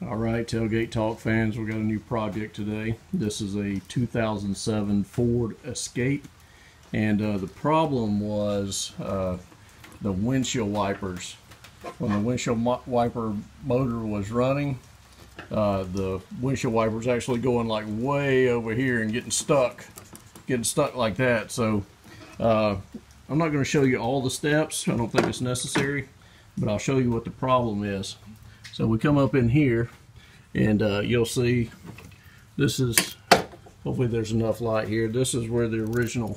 All right, Tailgate Talk fans, we got a new project today. This is a 2007 Ford Escape, and the problem was the windshield wipers. When the windshield wiper motor was running, the windshield wiper was actually going like way over here and getting stuck like that. So I'm not going to show you all the steps. I don't think it's necessary, but I'll show you what the problem is. So we come up in here, and you'll see this is, hopefully there's enough light here, this is where the original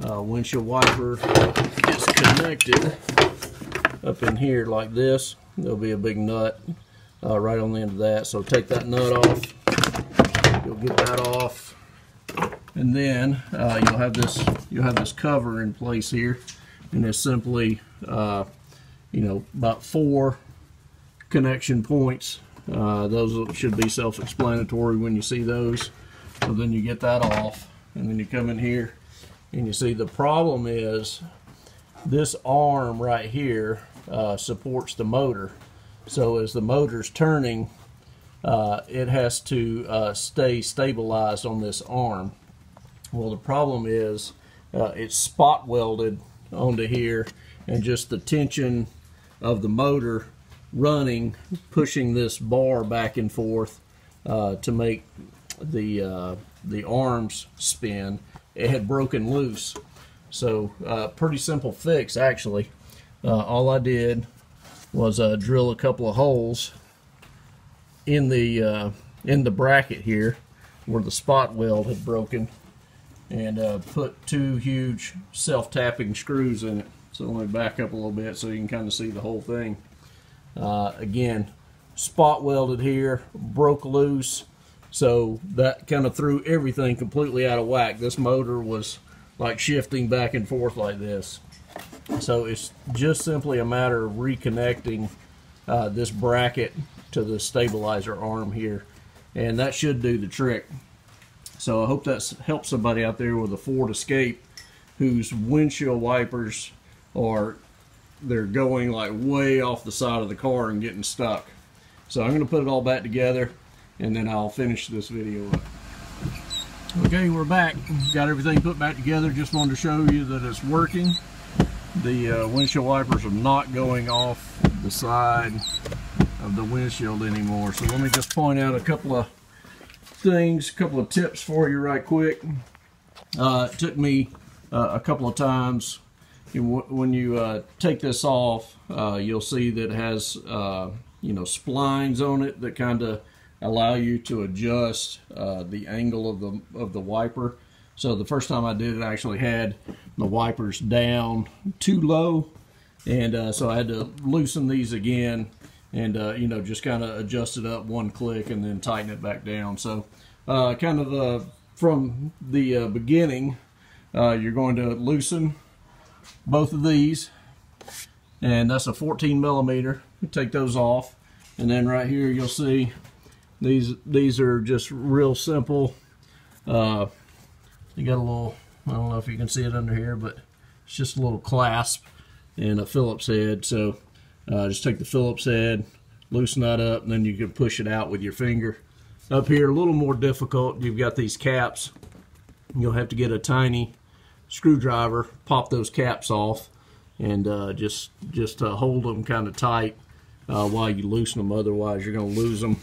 windshield wiper is connected. Up in here like this, there'll be a big nut right on the end of that. So take that nut off, you'll get that off, and then you'll have this cover in place here, and it's simply about 4 connection points. Those should be self-explanatory when you see those. So then you get that off, and then you come in here and you see the problem is this arm right here supports the motor. So as the motor's turning, it has to stay stabilized on this arm. Well, the problem is it's spot welded onto here, and just the tension of the motor running, pushing this bar back and forth to make the arms spin, it had broken loose. So pretty simple fix actually. All I did was drill a couple of holes in the bracket here where the spot weld had broken, and put 2 huge self-tapping screws in it. So let me back up a little bit so you can kind of see the whole thing. Again, spot welded here, broke loose, so that kind of threw everything completely out of whack. This motor was like shifting back and forth like this. So it's just simply a matter of reconnecting this bracket to the stabilizer arm here, and that should do the trick. So I hope that helps somebody out there with a Ford Escape whose windshield wipers they're going like way off the side of the car and getting stuck. So I'm going to put it all back together, and then I'll finish this video up. Okay, we're back. Got everything put back together. Just wanted to show you that it's working. The windshield wipers are not going off the side of the windshield anymore. So let me just point out a couple of things, a couple of tips for you right quick. It took me a couple of times. When you take this off, you'll see that it has splines on it that kind of allow you to adjust the angle of the wiper. So the first time I did it, I actually had the wipers down too low, and so I had to loosen these again, and just kind of adjust it up 1 click and then tighten it back down. So from the beginning, you're going to loosen both of these, and that's a 14 millimeter. Take those off, and then right here you'll see these are just real simple. You got a little, I don't know if you can see it under here, but it's just a little clasp and a Phillips head. So just take the Phillips head, loosen that up, and then you can push it out with your finger. Up here, a little more difficult. You've got these caps. You'll have to get a tiny screwdriver, pop those caps off, and just hold them kind of tight while you loosen them. Otherwise, you're going to lose them.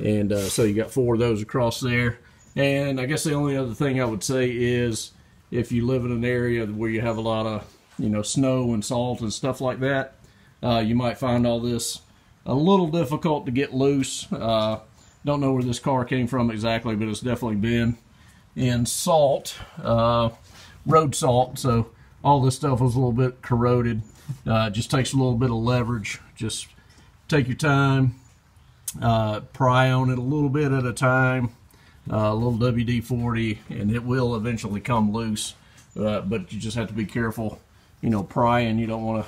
And so you got 4 of those across there. And I guess the only other thing I would say is, if you live in an area where you have a lot of snow and salt and stuff like that, you might find all this a little difficult to get loose. Don't know where this car came from exactly, but it's definitely been in salt, road salt, so all this stuff was a little bit corroded. Just takes a little bit of leverage. Just take your time, pry on it a little bit at a time, a little WD-40, and it will eventually come loose, but you just have to be careful, prying. You don't want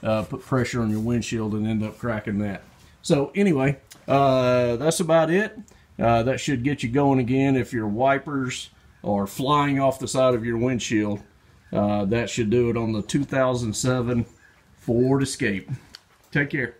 to put pressure on your windshield and end up cracking that. So anyway, that's about it. That should get you going again. If your wipers are flying off the side of your windshield, that should do it on the 2007 Ford Escape. Take care.